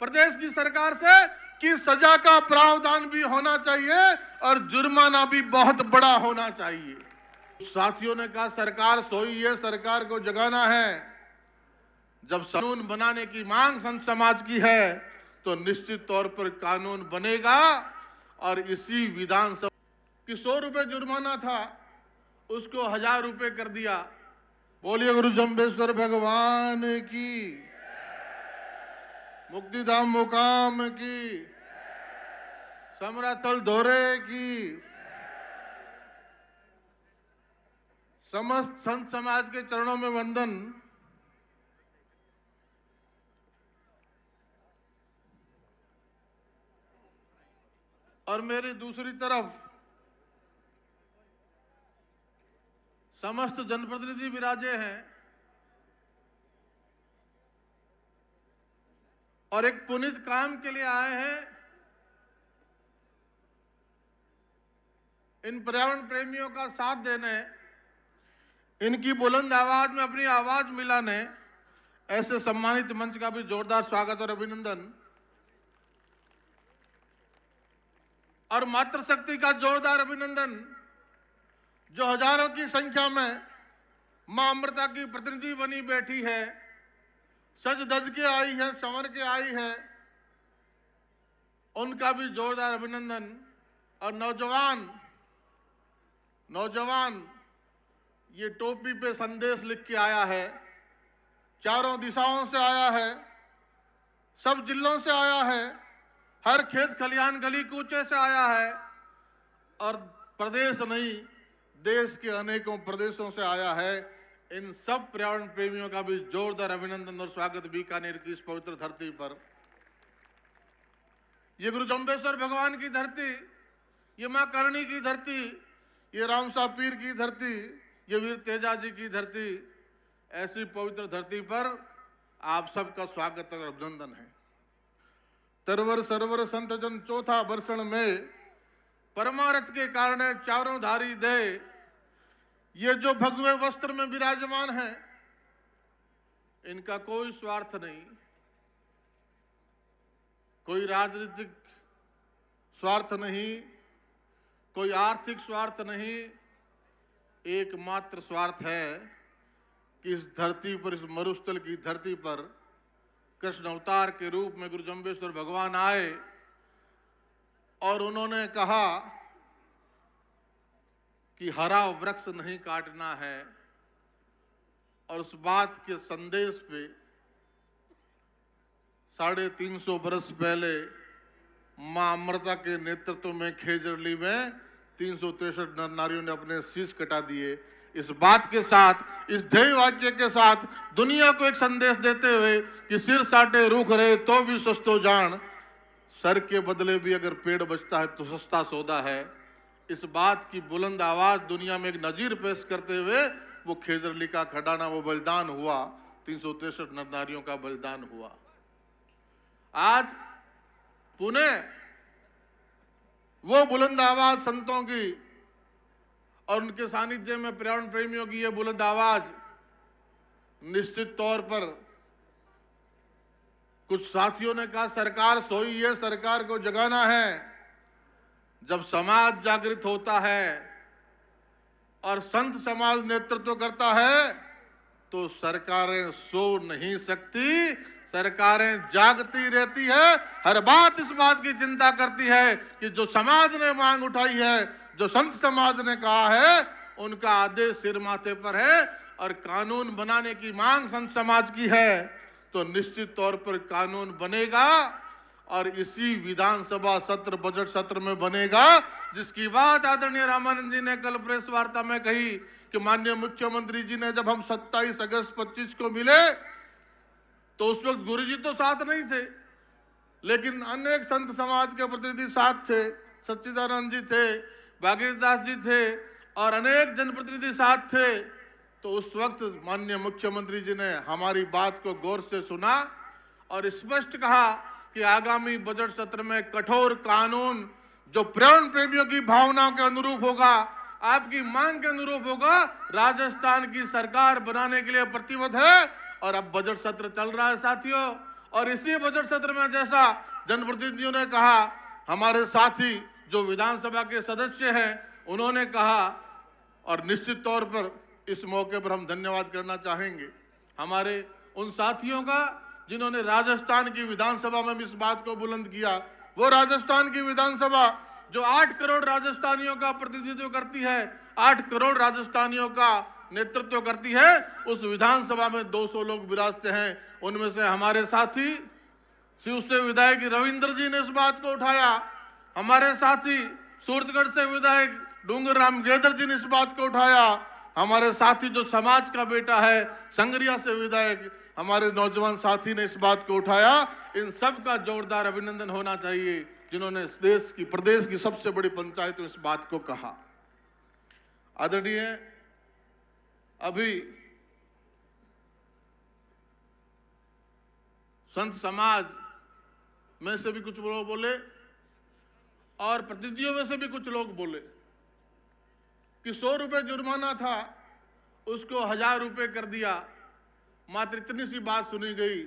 प्रदेश की सरकार से कि सजा का प्रावधान भी होना चाहिए और जुर्माना भी बहुत बड़ा होना चाहिए। साथियों ने कहा सरकार सोई है, सरकार को जगाना है। जब कानून बनाने की मांग संत समाज की है तो निश्चित तौर पर कानून बनेगा और इसी विधानसभा कि 100 रुपए जुर्माना था उसको 1000 रुपए कर दिया। बोलिए गुरु जम्बेश्वर भगवान की, मुक्तिधाम मुकाम की, समराथल धोरे की। समस्त संत समाज के चरणों में वंदन। और मेरी दूसरी तरफ समस्त जनप्रतिनिधि विराजे हैं और एक पुनीत काम के लिए आए हैं। इन पर्यावरण प्रेमियों का साथ देने, इनकी बुलंद आवाज में अपनी आवाज मिलाने ऐसे सम्मानित मंच का भी जोरदार स्वागत और अभिनंदन। और मातृशक्ति का जोरदार अभिनंदन जो हजारों की संख्या में मां अमृता की प्रतिनिधि बनी बैठी है, सज धज के आई है, संवर के आई है, उनका भी जोरदार अभिनंदन। और नौजवान ये टोपी पे संदेश लिख के आया है, चारों दिशाओं से आया है, सब जिलों से आया है, हर खेत खलियान गली कूचे से आया है और प्रदेश नहीं देश के अनेकों प्रदेशों से आया है। इन सब पर्यावरण प्रेमियों का भी जोरदार अभिनंदन और स्वागत बीकानेर की इस पवित्र धरती पर। ये गुरु जम्बेश्वर भगवान की धरती, ये मां करणी की धरती, ये रामसा पीर की धरती, ये वीर तेजा जी की धरती, ऐसी पवित्र धरती पर आप सबका स्वागत और अभिनंदन है। तरवर सरवर संत जन चौथा वर्षण में परमारथ के कारण चारों धारी दे। ये जो भगवे वस्त्र में विराजमान है, इनका कोई स्वार्थ नहीं, कोई राजनीतिक स्वार्थ नहीं, कोई आर्थिक स्वार्थ नहीं, एकमात्र स्वार्थ है कि इस धरती पर, इस मरुस्थल की धरती पर कृष्ण अवतार के रूप में गुरु जम्बेश्वर भगवान आए और उन्होंने कहा कि हरा वृक्ष नहीं काटना है। और उस बात के संदेश पे 350 बरस पहले मां अमृता के नेतृत्व में खेजरली में 363 नर नारियों ने अपने शीश कटा दिए। इस बात के साथ, इस ध्येय वाक्य के साथ दुनिया को एक संदेश देते हुए कि सिर साटे रूख रहे तो भी सस्तो जान, सर के बदले भी अगर पेड़ बचता है तो सस्ता सौदा है। इस बात की बुलंद आवाज दुनिया में एक नजीर पेश करते हुए वो खेजरली का खडाना, वो बलिदान हुआ, 363 नर नारियों का बलिदान हुआ। आज पुनः वो बुलंद आवाज संतों की और उनके सानिध्य में पर्यावरण प्रेमियों की ये बुलंद आवाज निश्चित तौर पर, कुछ साथियों ने कहा सरकार सोई है, सरकार को जगाना है। जब समाज जागृत होता है और संत समाज नेतृत्व करता है तो सरकारें सो नहीं सकती, सरकारें जागती रहती है। हर बात इस बात की चिंता करती है कि जो समाज ने मांग उठाई है, जो संत समाज ने कहा है, उनका आदेश सिर माथे पर है और कानून बनाने की मांग संत समाज की है तो निश्चित तौर पर कानून बनेगा और इसी विधानसभा सत्र, बजट सत्र में बनेगा, जिसकी बात आदरणीय रामानंद जी ने कल प्रेस वार्ता में कही कि माननीय मुख्यमंत्री जी ने जब हम 27 अगस्त 25 को मिले तो उस वक्त गुरु जी तो साथ नहीं थे, लेकिन अनेक संत समाज के प्रतिनिधि साथ थे, सच्चिदानंद जी थे, भागीरथ दास जी थे और अनेक जनप्रतिनिधि साथ थे। तो उस वक्त माननीय मुख्यमंत्री जी ने हमारी बात को गौर से सुना और स्पष्ट कहा कि आगामी बजट सत्र में कठोर कानून जो पर्यावरण प्रेमियों की भावनाओं के अनुरूप होगा, आपकी मांग के अनुरूप होगा, राजस्थान की सरकार बनाने के लिए प्रतिबद्ध है। और अब बजट सत्र चल रहा है साथियों, और इसी बजट सत्र में जैसा जनप्रतिनिधियों ने कहा, हमारे साथी जो विधानसभा के सदस्य हैं उन्होंने कहा, और निश्चित तौर पर इस मौके पर हम धन्यवाद करना चाहेंगे हमारे उन साथियों का जिन्होंने राजस्थान की विधानसभा में भी इस बात को बुलंद किया। वो राजस्थान की विधानसभा जो 8 करोड़ राजस्थानियों का प्रतिनिधित्व करती है, 8 करोड़ राजस्थानियों का नेतृत्व करती है, उस विधानसभा में 200 लोग विराजते हैं। उनमें से हमारे साथी शिव से विधायक रविंद्र जी ने इस बात को उठाया, हमारे साथी सूरतगढ़ से विधायक डूंगर राम गेदर जी ने इस बात को उठाया, हमारे साथी जो समाज का बेटा है संगरिया से विधायक हमारे नौजवान साथी ने इस बात को उठाया। इन सब का जोरदार अभिनंदन होना चाहिए जिन्होंने इस देश की, प्रदेश की सबसे बड़ी पंचायत में इस बात को कहा। आदरणीय, अभी संत समाज में से भी कुछ लोग बोले और प्रतिनिधियों में से भी कुछ लोग बोले कि 100 रुपए जुर्माना था, उसको 1000 रुपए कर दिया। मात्र इतनी सी बात सुनी गई,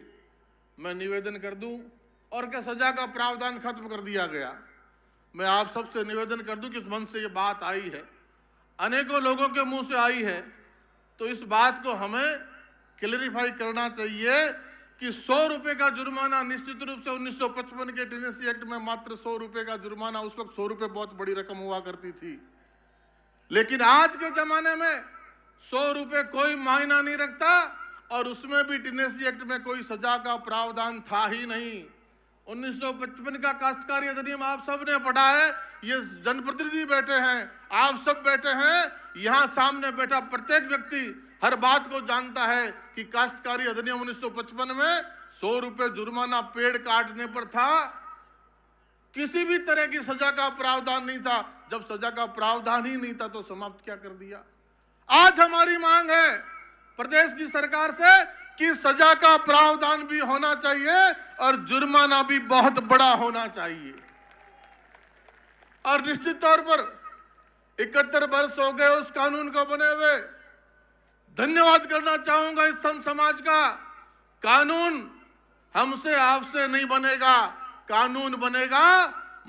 मैं निवेदन कर दूं, और क्या सजा का प्रावधान खत्म कर दिया गया? मैं आप सबसे निवेदन कर दूं कि इस मन से ये बात आई है, अनेकों लोगों के मुंह से आई है, तो इस बात को हमें क्लैरिफाई करना चाहिए कि 100 रुपए का जुर्माना, निश्चित रूप से 1955 के टेनेसी एक्ट में मात्र 100 रुपए का जुर्माना, उस वक्त 100 रुपए बहुत बड़ी रकम हुआ करती थी, लेकिन आज के जमाने में 100 रुपए कोई मायना नहीं रखता, और उसमें भी टेनेसी एक्ट में कोई सजा का प्रावधान था ही नहीं। 1955 का काश्तकारी अधिनियम आप सब ने पढ़ा है, ये जनप्रतिनिधि बैठे हैं, आप सब बैठे हैं, यहां सामने बैठा प्रत्येक व्यक्ति हर बात को जानता है कि काश्तकारी अधिनियम 1955 में 100 रुपए जुर्माना पेड़ काटने पर था, किसी भी तरह की सजा का प्रावधान नहीं था। जब सजा का प्रावधान ही नहीं था तो समाप्त क्या कर दिया? आज हमारी मांग है प्रदेश की सरकार से कि सजा का प्रावधान भी होना चाहिए और जुर्माना भी बहुत बड़ा होना चाहिए। और निश्चित तौर पर 71 वर्ष हो गए उस कानून को बने हुए, धन्यवाद करना चाहूंगा इस संत समाज का। कानून हमसे आपसे नहीं बनेगा, कानून बनेगा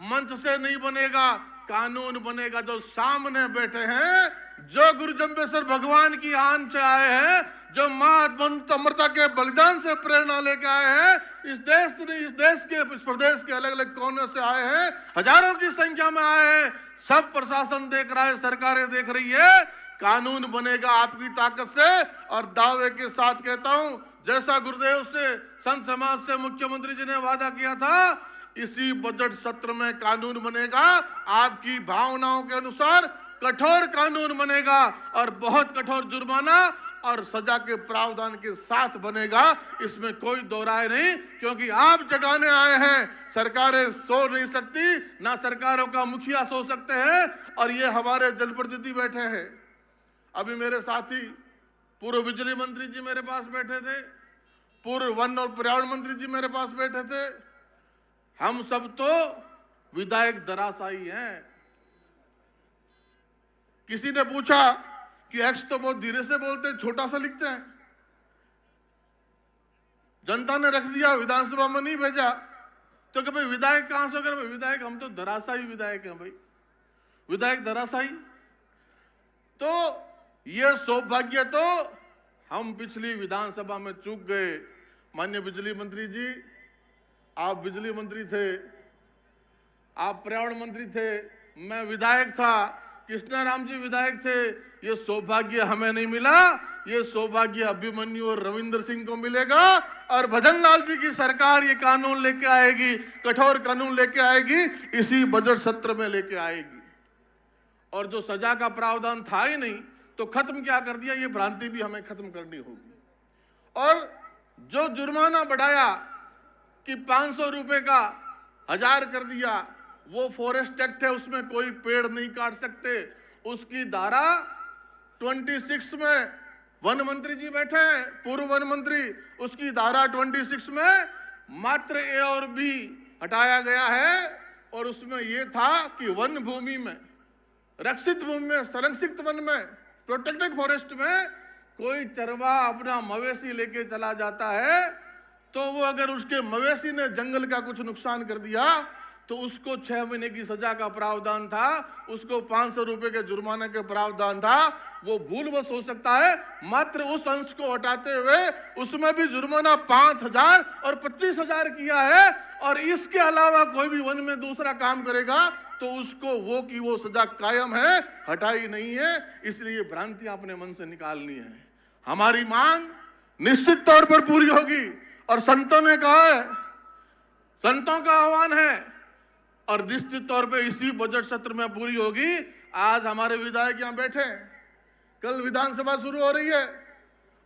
मंच से नहीं बनेगा, कानून बनेगा जो सामने बैठे हैं, जो गुरु जम्बेश्वर भगवान की आन से आए हैं, जो मां अमृता के बलिदान से प्रेरणा लेके आए हैं, इस देश के इस प्रदेश के अलग अलग कोनों से आए हैं, हजारों की संख्या में आए हैं। सब प्रशासन देख रहा है, सरकारें देख रही है, कानून बनेगा आपकी ताकत से। और दावे के साथ कहता हूं, जैसा गुरुदेव से, संत समाज से मुख्यमंत्री जी ने वादा किया था, इसी बजट सत्र में कानून बनेगा, आपकी भावनाओं के अनुसार कठोर कानून बनेगा और बहुत कठोर जुर्माना और सजा के प्रावधान के साथ बनेगा, इसमें कोई दो राय नहीं, क्योंकि आप जगाने आए हैं। सरकारें सो नहीं सकती, ना सरकारों का मुखिया सो सकते हैं, और ये हमारे जनप्रतिनिधि बैठे हैं। अभी मेरे साथी पूर्व बिजली मंत्री जी मेरे पास बैठे थे, पूर्व वन और पर्यावरण मंत्री जी मेरे पास बैठे थे। हम सब तो विधायक धराशायी हैं। किसी ने पूछा कि एक्स तो बहुत धीरे से बोलते हैं, छोटा सा लिखते हैं। जनता ने रख दिया, विधानसभा में नहीं भेजा, तो कि भाई विधायक कहां से कर? भाई विधायक हम तो धराशायी विधायक हैं भाई, विधायक धराशायी। तो ये सौभाग्य तो हम पिछली विधानसभा में चूक गए। माननीय बिजली मंत्री जी, आप बिजली मंत्री थे, आप पर्यावरण मंत्री थे, मैं विधायक था, कृष्णाराम जी विधायक थे। ये सौभाग्य हमें नहीं मिला, ये सौभाग्य अभिमन्यु और रविंद्र सिंह को मिलेगा। और भजन लाल जी की सरकार ये कानून लेके आएगी, कठोर कानून लेके आएगी, इसी बजट सत्र में लेके आएगी। और जो सजा का प्रावधान था ही नहीं, तो खत्म क्या कर दिया, ये भ्रांति भी हमें खत्म करनी होगी। और जो जुर्माना बढ़ाया कि 500 रुपए का 1000 कर दिया, वो फॉरेस्ट एक्ट है, उसमें कोई पेड़ नहीं काट सकते। उसकी धारा 26 में वन मंत्री जी बैठे हैं, पूर्व वन मंत्री, उसकी धारा 26 में मात्र ए और बी हटाया गया है। और उसमें यह था कि वन भूमि में, रक्षित भूमि में, संरक्षित वन में, प्रोटेक्टेड फॉरेस्ट में कोई चरवा अपना मवेशी लेके चला जाता है तो वो अगर उसके मवेशी ने जंगल का कुछ नुकसान कर दिया तो उसको 6 महीने की सजा का प्रावधान था, उसको 500 रुपए के जुर्माने के प्रावधान था। वो भूलवश हो सकता है, मात्र उस अंश को हटाते हुए उसमें भी जुर्माना 5,000 और 25,000 किया है। और इसके अलावा कोई भी वन में दूसरा काम करेगा तो उसको वो की वो सजा कायम है, हटाई नहीं है। इसलिए भ्रांतियां अपने मन से निकालनी है। हमारी मांग निश्चित तौर पर पूरी होगी और संतों ने कहा है, संतों का आह्वान है और निश्चित तौर पे इसी बजट सत्र में पूरी होगी। आज हमारे विधायक यहां बैठे हैं, कल विधानसभा शुरू हो रही है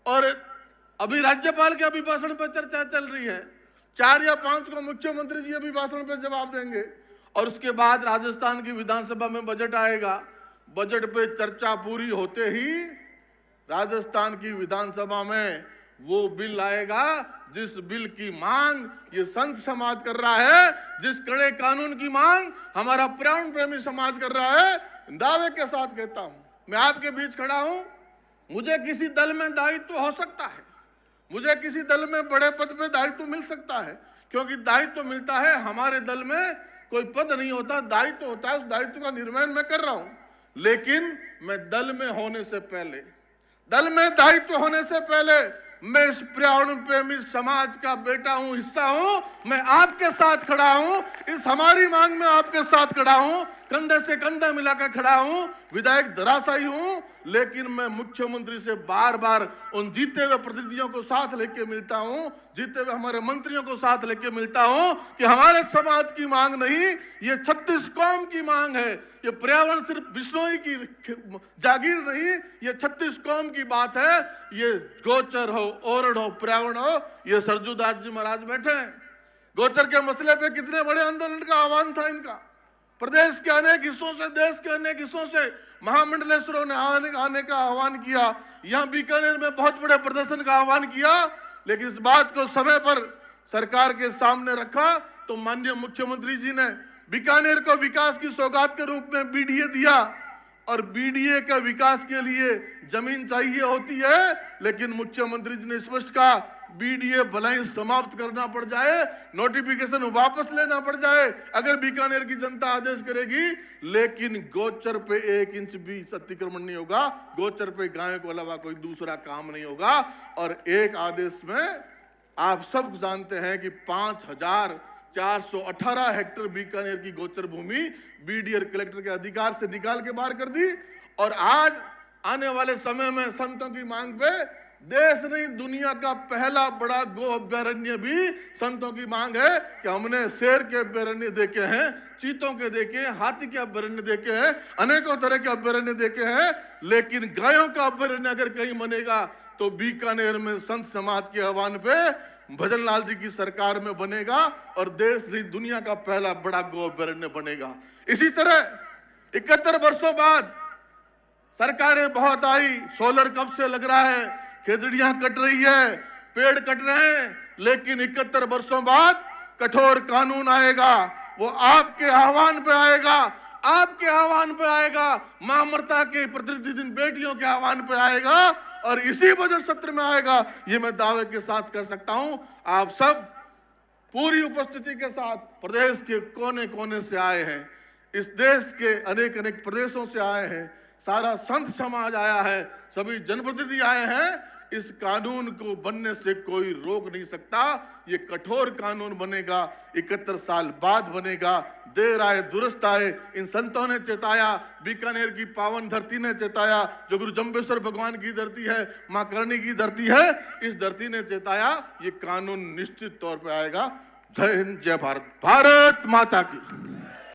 और अभी राज्यपाल के अभिभाषण पर चर्चा चल रही है। 4 या 5 को मुख्यमंत्री जी अभिभाषण पर जवाब देंगे और उसके बाद राजस्थान की विधानसभा में बजट आएगा। बजट पे चर्चा पूरी होते ही राजस्थान की विधानसभा में वो बिल आएगा जिस बिल की मांग ये संत समाज कर रहा है, जिस कड़े कानून की मांग हमारा पर्यावरण प्रेमी समाज कर रहा है। दावे के साथ कहता हूं, मैं आपके बीच खड़ा हूं, मुझे किसी दल में दायित्व हो सकता है, मुझे किसी दल में बड़े पद पे दायित्व मिल सकता है, क्योंकि दायित्व मिलता है। हमारे दल में कोई पद नहीं होता, दायित्व होता है। उस दायित्व का निर्वहन मैं कर रहा हूं, लेकिन मैं दल में होने से पहले, दल में दायित्व होने से पहले मैं इस पर्यावरण प्रेमी समाज का बेटा हूं, हिस्सा हूं। मैं आपके साथ खड़ा हूं, इस हमारी मांग में आपके साथ खड़ा हूं, कंधे से कंधा मिलाकर खड़ा हूं। विधायक धराशायी हूं, लेकिन मैं मुख्यमंत्री से बार बार उन जीते हुए प्रतिनिधियों को साथ लेके मिलता हूं, जीते हुए हमारे मंत्रियों को साथ लेके मिलता हूं कि हमारे समाज की मांग नहीं, ये 36 कौम की मांग है। ये पर्यावरण सिर्फ बिश्नोई की जागीर नहीं, ये 36 कौम की बात है। ये गोचर हो, ओरड हो, पर्यावरण हो, ये सरजूदास जी महाराज बैठे हैं। गोचर के मसले पे कितने बड़े आंदोलन का आह्वान था इनका। प्रदेश के अनेक हिस्सों से, देश के अनेक हिस्सों से महामंडलेश्वरों ने आने का आह्वान किया। यहाँ बीकानेर में बहुत बड़े प्रदर्शन का आह्वान किया, लेकिन इस बात को समय पर सरकार के सामने रखा तो माननीय मुख्यमंत्री जी ने बीकानेर को विकास की सौगात के रूप में बीडीए दिया। और बीडीए का विकास के लिए जमीन चाहिए होती है, लेकिन मुख्यमंत्री जी ने स्पष्ट कहा बीडीए भला ही समाप्त करना पड़ जाए, नोटिफिकेशन वापस लेना पड़ जाए, अगर बीकानेर की जनता आदेश करेगी, लेकिन गोचर पे 1 इंच भी अतिक्रमण नहीं होगा। गोचर पे गायों को अलावा कोई दूसरा काम नहीं होगा। और एक आदेश में आप सब जानते हैं कि 5,418 हेक्टेयर बीकानेर की गोचर भूमि बीडीए कलेक्टर के अधिकार से निकाल के बाहर कर दी। और आज आने वाले समय में संतों की मांग पे देश नहीं दुनिया का पहला बड़ा गो अभ्यारण्य भी संतों की मांग है कि हमने शेर के अभ्यारण्य देखे हैं, चीतों के देखे हैं, हाथी के अभ्यारण्य देखे हैं, अनेकों तरह के अभ्यारण्य देखे हैं, लेकिन गायों का अभ्यारण्य अगर कहीं बनेगा तो बीकानेर में संत समाज के आह्वान पे भजन लाल जी की सरकार में बनेगा और देश नहीं दुनिया का पहला बड़ा गो अभ्यारण्य बनेगा। इसी तरह 71 वर्षों बाद सरकारें बहुत आई, सोलर कब से लग रहा है, खेजड़ियां कट रही है, पेड़ कट रहे हैं, लेकिन 71 वर्षों बाद कठोर कानून आएगा। वो आपके आह्वान पे आएगा, आपके आह्वान पे आएगा, मां ममता के प्रतिनिधि दिन बेटियों के आह्वान पे आएगा और इसी बजट सत्र में आएगा। ये मैं दावे के साथ कर सकता हूं। आप सब पूरी उपस्थिति के साथ प्रदेश के कोने कोने से आए हैं, इस देश के अनेक अनेक प्रदेशों से आए हैं, सारा संत समाज आया है, सभी जनप्रतिनिधि आए हैं। इस कानून को बनने से कोई रोक नहीं सकता। ये कठोर कानून बनेगा, 71 साल बाद बनेगा। देर आए दुरुस्त आए, इन संतों ने चेताया, बीकानेर की पावन धरती ने चेताया, जो गुरु जम्बेश्वर भगवान की धरती है, मां करणी की धरती है, इस धरती ने चेताया। ये कानून निश्चित तौर पर आएगा। जय हिंद, जय भारत, भारत माता की।